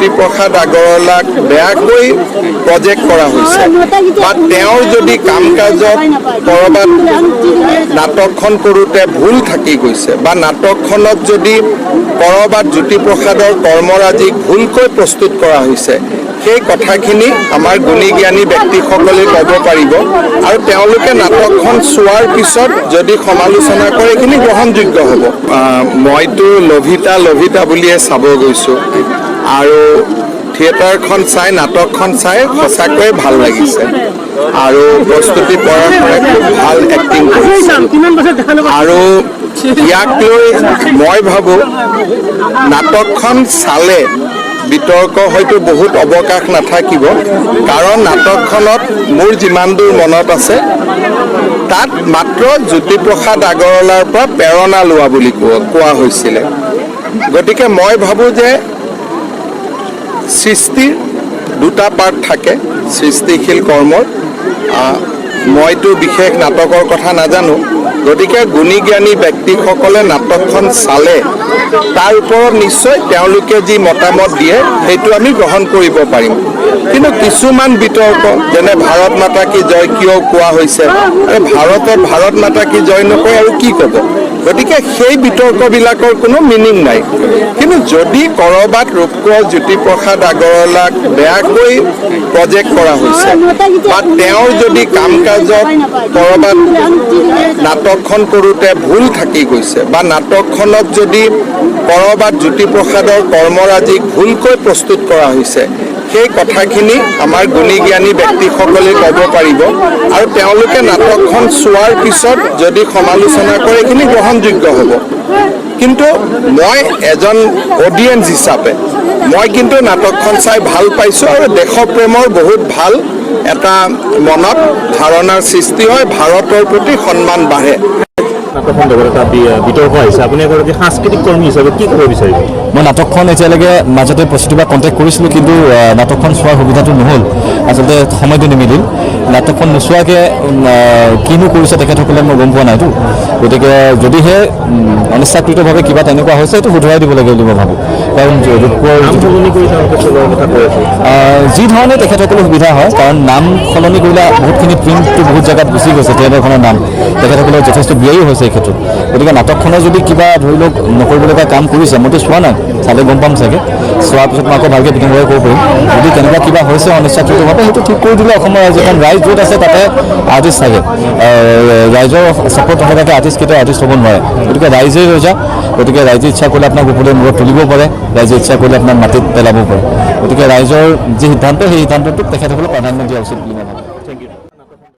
জ্যোতিপ্ৰসাদ আগৰৱালাক বেয়াকৈ প্ৰজেক্ট কৰা হৈছে বা তেওঁৰ যদি কাম কাজত ক'ৰবাত নাটকখন কৰোঁতে ভুল থাকি গৈছে বা নাটকখনত যদি ক'ৰবাত জ্যোতিপ্ৰসাদৰ কৰ্মৰাজিক ভুলকৈ প্ৰস্তুত কৰা হৈছে সেই কথাখিনি আমাৰ গুণী জ্ঞানী ব্যক্তিসকলে ক'ব পাৰিব আৰু তেওঁলোকে নাটকখন চোৱাৰ পিছত যদি সমালোচনা কৰে এইখিনি গ্ৰহণযোগ্য হ'ব। মইতো লভিতা বুলিয়ে চাব গৈছোঁ আৰু থিয়েটাৰখন চাই নাটকখন চাই সঁচাকৈয়ে ভাল লাগিছে আৰু প্ৰস্তুতি পৰাশৰে খুব ভাল এক্টিং কৰিছে আৰু ইয়াক লৈ মই ভাবোঁ নাটকখন চালে বিতৰ্ক হয়তো বহুত অৱকাশ নাথাকিব কাৰণ নাটকখনত মোৰ যিমান দূৰ মনত আছে তাত মাত্ৰ জ্যোতিপ্ৰসাদ আগৰৱালাৰ পৰা প্ৰেৰণা লোৱা বুলি কোৱা হৈছিলে। গতিকে মই ভাবোঁ যে সৃষ্টিৰ দুটা পাৰ্ট থাকে সৃষ্টিশীল কৰ্মৰ মইতো বিশেষ নাটকৰ কথা নাজানো গতিকে গুণী জ্ঞানী ব্যক্তিসকলে নাটকখন চালে তাৰ ওপৰত নিশ্চয় তেওঁলোকে যি মতামত দিয়ে সেইটো আমি গ্ৰহণ কৰিব পাৰিম কিন্তু কিছুমান বিতৰ্ক যেনে ভাৰত মাতা কি জয় কিয় কোৱা হৈছে ভাৰতত ভাৰত মাতা কি জয় নকয় আৰু কি ক'ব গতিকে সেই বিতৰ্কবিলাকৰ কোনো মিনিং নাই কিন্তু যদি ক'ৰবাত ৰূপকোঁৱৰ জ্যোতিপ্ৰসাদ আগৰৱালাক বেয়াকৈ প্ৰজেক্ট কৰা হৈছে বা তেওঁৰ যদি কাম কাজত ক'ৰবাত নাটকখন কৰোঁতে ভুল থাকি গৈছে বা নাটকখনত যদি ক'ৰবাত জ্যোতিপ্ৰসাদৰ কৰ্মৰাজিক ভুলকৈ প্ৰস্তুত কৰা হৈছে সেই কথাখিনি আমাৰ গুণী জ্ঞানী ব্যক্তিসকলে ক'ব পাৰিব আৰু তেওঁলোকে নাটকখন চোৱাৰ পিছত যদি সমালোচনা কৰে এইখিনি গ্ৰহণযোগ্য হ'ব কিন্তু মই এজন অডিয়েন্স হিচাপে মই কিন্তু নাটকখন চাই ভাল পাইছোঁ আৰু দেশপ্ৰেমৰ বহুত ভাল এটা মনত ধাৰণাৰ সৃষ্টি হয় ভাৰতৰ প্ৰতি সন্মান বাঢ়ে। নাটকখন লগত এটা বিতৰ্ক আহিছে আপুনি এগৰাকী সাংস্কৃতিক কৰ্মী হিচাপে কি ক'ব বিচাৰিব? মই নাটকখন এতিয়ালৈকে মাজতে প্ৰস্তুতিবাৰ কণ্টেক্ট কৰিছিলোঁ কিন্তু নাটকখন চোৱাৰ সুবিধাটো নহ'ল আচলতে সময়টো নিমিলিল নাটকখন নোচোৱাকৈ কিনো কৰিছে তেখেতসকলে মই গম পোৱা নাইতো গতিকে যদিহে অনিচ্ছাকৃতভাৱে কিবা তেনেকুৱা হৈছে সেইটো শুধৰাই দিব লাগে বুলি মই ভাবোঁ কাৰণ যি ধৰণে তেখেতসকলৰ সুবিধা হয় কাৰণ নাম সলনি কৰিলে বহুতখিনি প্ৰিণ্টটো বহুত জেগাত গুচি গৈছে থিয়েটাৰখনৰ নাম তেখেতসকলৰ যথেষ্ট ব্যয়ী হৈছে এই ক্ষেত্ৰত গতিকে নাটকখনে যদি কিবা ধৰি লওক নকৰিবলগীয়া কাম কৰিছে মইতো চোৱা নাই চালে গম পাম চাগে চোৱাৰ পিছত মই আকৌ ভালকৈ বিতংভাৱে ক'ব পাৰিম যদি তেনেকুৱা কিবা হৈছে অনিচ্ছাকৃতভাৱে সেইটো ঠিক কৰি দিলে অসমৰ ৰাজ্যখন ৰাইজ য'ত আছে তাতে আৰ্টিষ্ট থাকে ৰাইজৰ ছাপোৰ্ট নথকাকৈ আৰ্টিষ্টকেইটাই আৰ্টিষ্ট হ'ব নোৱাৰে গতিকে ৰাইজেই ৰজা গতিকে ৰাইজে ইচ্ছা কৰিলে আপোনাক ওপৰলৈ মূৰত তুলিব পাৰে ৰাইজে ইচ্ছা কৰিলে আপোনাক মাটিত পেলাব পাৰে গতিকে ৰাইজৰ যি সিদ্ধান্ত সেই সিদ্ধান্তটোক তেখেতসকলে প্ৰাধান্য দিয়া উচিত বুলি মই ভাবোঁ।